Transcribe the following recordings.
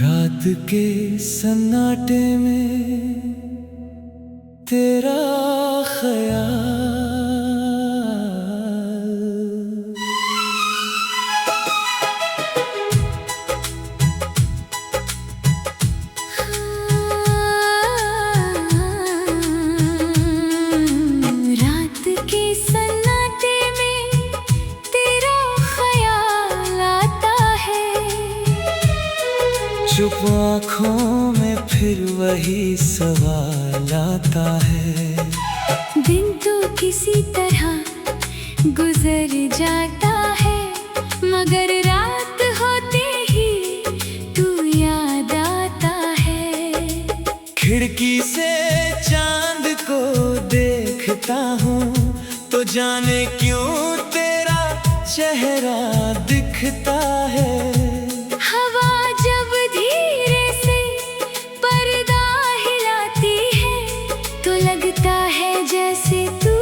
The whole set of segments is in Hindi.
रात के सन्नाटे में तेरा ख्याल, रात के सन्नाटे में तेरा ख्याल आता है। चुप आँखों में फिर वही सवाल आता है। दिन तो किसी तरह गुजर जाता है, मगर रात होते ही तू याद आता है। खिड़की से चांद को देखता हूँ तो जाने क्यों तेरा चेहरा दिखता है। हवा जब धीरे से पर्दा हिलाती है तो लगता है जैसे तू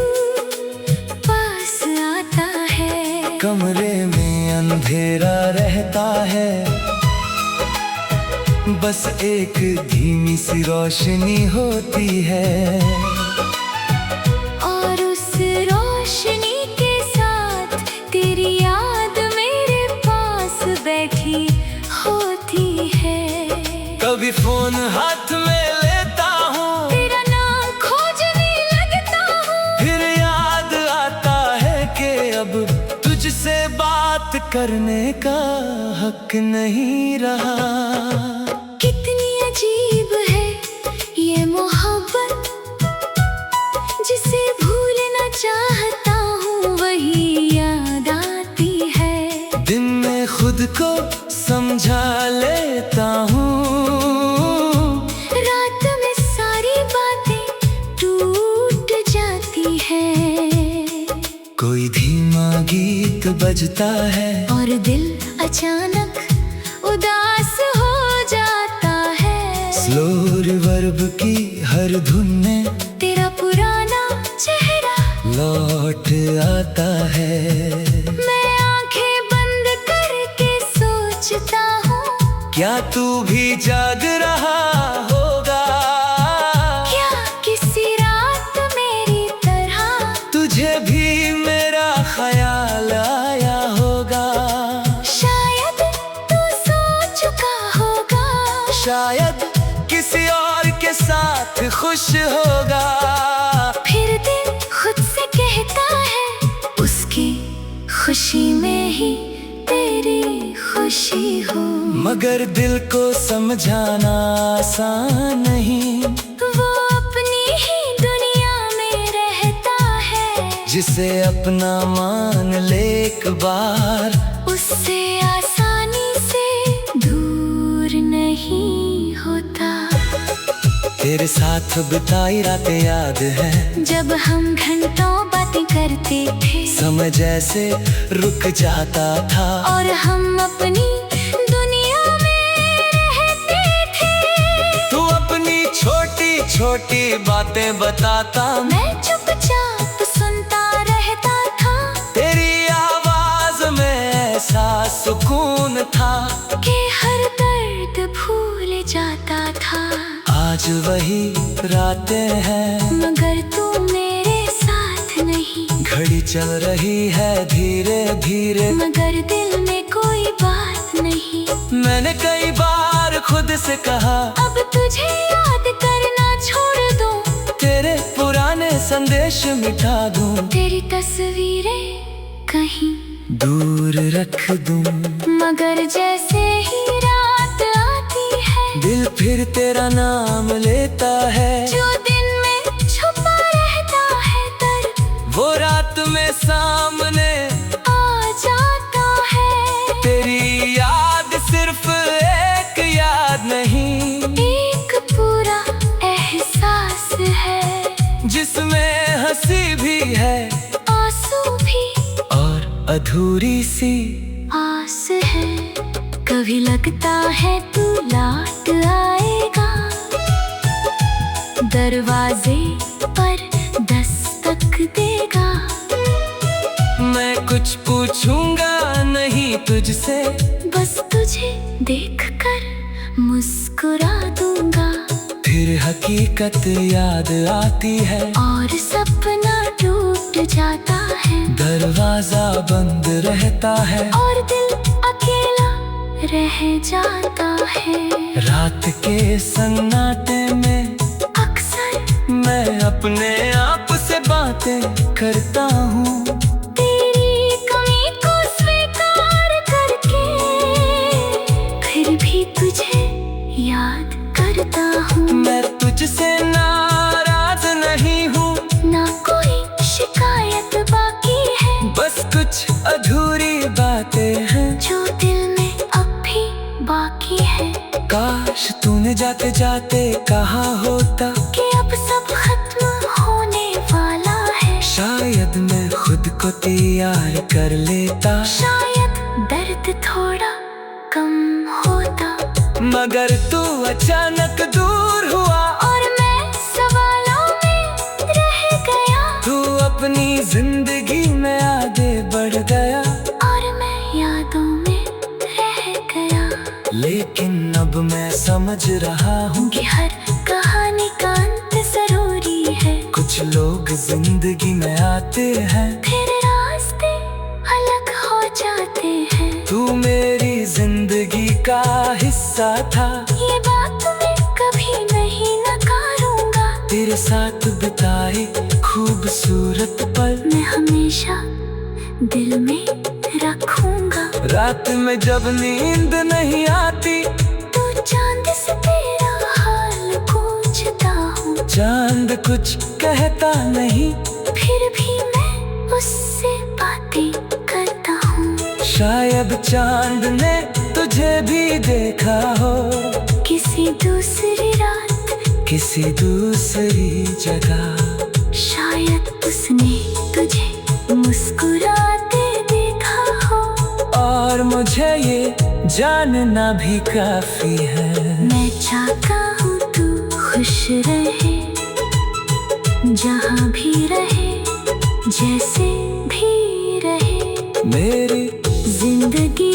पास आता है। कमरे में अंधेरा रहता है, बस एक धीमी सी रोशनी होती है। और उस रोशनी के साथ तेरी याद मेरे पास बैठी होती है। कभी फोन हाथ में लेता हूँ, तेरा नाम खोजने लगता हूँ, फिर याद आता है कि अब तुझसे बात करने का हक नहीं रहा। कितनी अजीब है ये मोहब्बत, जिसे भूलना चाहता हूँ वही याद आती है। दिन में खुद को समझा लेता हूँ, रात में सारी बातें टूट जाती है। कोई धीमा गीत बजता है और दिल अचानक उदास हो जाता है। स्लो रिवर्ब की हर धुन में तेरा पुराना चेहरा लौट आता है। मैं आंखें बंद करके सोचता हूँ, क्या तू भी जाग रहा होगा? क्या किसी रात मेरी तरह तुझे भी मेरा ख्याल आया होगा? शायद तू सो चुका होगा, शायद किसी और के साथ खुश होगा। फिर दिल खुद से कहता है उसकी खुशी में ही तेरी खुशी हो। मगर दिल को समझाना आसान नहीं, वो अपनी ही दुनिया में रहता है। जिसे अपना मान ले एक बार, उससे आसानी से दूर नहीं होता। तेरे साथ बिताई रातें याद है, जब हम घंटों बातें करते थे, समय जैसे रुक जाता था। और हम अपनी दुनिया में रहते थे। तू अपनी छोटी छोटी बातें बताता, मैं चुपचाप सुनता रहता था। तेरी आवाज में ऐसा सुकून था कि हर दर्द भूल जाता था। आज वही रातें हैं, मगर तू मेरे साथ नहीं। घड़ी चल रही है धीरे धीरे, मगर दिल में कोई बात नहीं। मैंने कई बार खुद से कहा, अब तुझे याद करना छोड़ दूं, तेरे पुराने संदेश मिटा दूं, तेरी तस्वीरें कहीं दूर रख दूं। मगर जैसे ही रात आती है, दिल फिर तेरा नाम लेता है। जो दिन में छुपा रहता है दर्द, वो रात में सामने आ जाता है। तेरी याद सिर्फ एक याद नहीं, एक पूरा एहसास है, जिसमें हंसी भी है आंसू भी और अधूरी सी आस है। कभी लगता है तू लौट आएगा, दरवाजे पर दस्तक देगा। मैं कुछ पूछूंगा नहीं तुझसे, बस तुझे देखकर मुस्कुरा दूंगा। फिर हकीकत याद आती है और सपना टूट जाता है। दरवाजा बंद रहता है और दिल अकेला रह जाता है। रात के सन्नाटे में अक्सर मैं अपने आप से बातें करता हूँ। तेरी कमी को स्वीकार करके फिर भी तुझे याद करता हूँ। मैं तुझसे नाराज नहीं हूँ, ना कोई शिकायत बाकी है। बस कुछ अधूरी बातें हैं जो दिल में अब भी बाकी है। काश तूने जाते जाते कहा होता कि अब सब खत्म होने वाला है। शायद मैं खुद को तैयार कर लेता, शायद दर्द थोड़ा कम होता। मगर तू अचानक दूर हुआ और मैं सवालों में रह गया। तू अपनी जिंदगी में आगे बढ़ गया, और मैं यादों में रह गया। लेकिन अब मैं समझ रहा हूँ कि हर कहानी का अंत जरूरी है। कुछ लोग जिंदगी में आते हैं, फिर रास्ते अलग हो जाते हैं। तू मेरी जिंदगी का हिस्सा था, ये बात मैं कभी नहीं नकारूंगा। तेरे साथ बिताए खूबसूरत पल मैं हमेशा दिल में रखूंगा। रात में जब नींद नहीं आती तू चांद से तेरा हाल पूछता हूँ। चांद कुछ कहता नहीं, फिर भी मैं उससे बातें करता हूँ। शायद चांद ने तुझे भी देखा हो किसी दूसरी रात, किसी दूसरी जगह। शायद उसने तुझे मुस्कुराते देखा हो। और मुझे ये जानना भी काफी है, मैं चाहता हूँ तू खुश रहे, जहाँ भी रहे, जैसे भी रहे। मेरी जिंदगी